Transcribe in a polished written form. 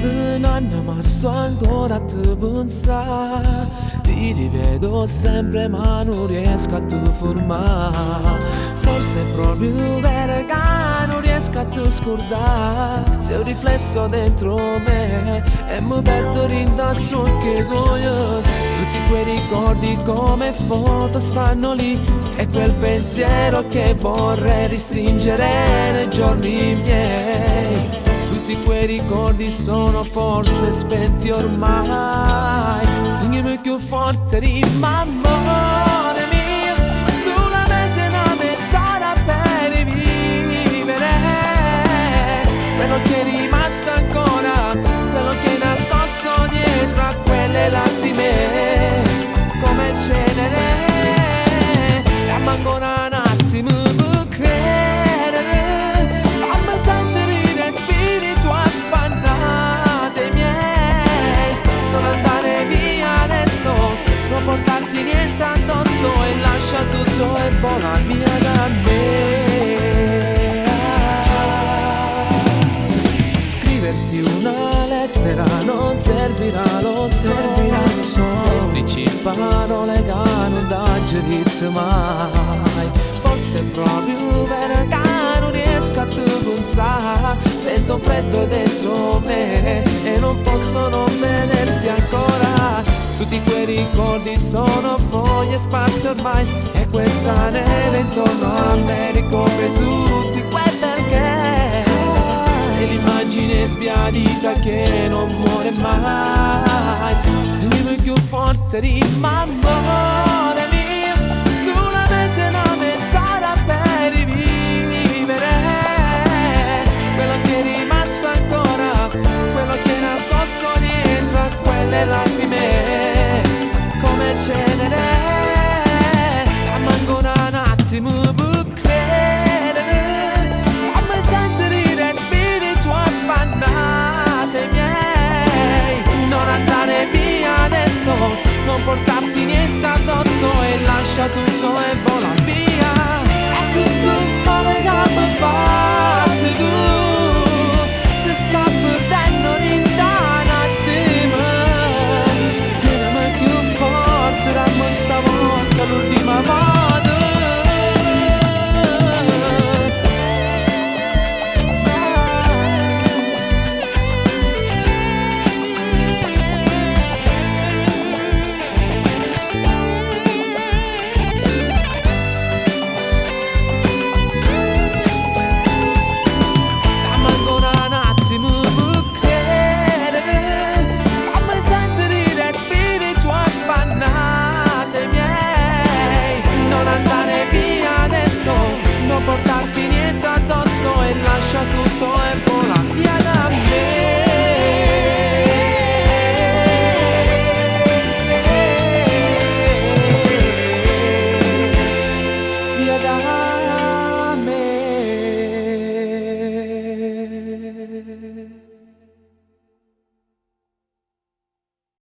di nonna ma so ancora a te pensare. Ti rivedo sempre ma non riesco a te formare. Forse è proprio vero che non riesco a te scordare. Sei un riflesso dentro me e mi perdo rindasso che voglio. Tutti quei ricordi come foto stanno lì, e quel pensiero che vorrei ristringere nei giorni miei. Tutti quei ricordi sono forse spenti ormai. Singimi più forte di amore mio, solamente una mezz'ora per rivivere quello che è rimasto ancora, quello che è nascosto dietro a quelle lacrime come cenere. Dammi ancora un attimo per credere, fammi sentire i respiri tuoi affannati miei. Non andare via adesso, non portarti niente addosso, e lascia tutto e vola via da me. Scriverti una lettera non servirà, lo so, semplici parole che non digerite mai. Forse è proprio vero che non riesco a te pensare. Sento freddo dentro me e non posso non vederti ancora. Tutti quei ricordi sono foglie sparse ormai, e questa neve intorno a me ricopre tutti quei perché. Sei l'immagine sbiadita che non muore mai. Singimi più forte di amore mio, solamente una mezz'ora per rivivere quello che rimane.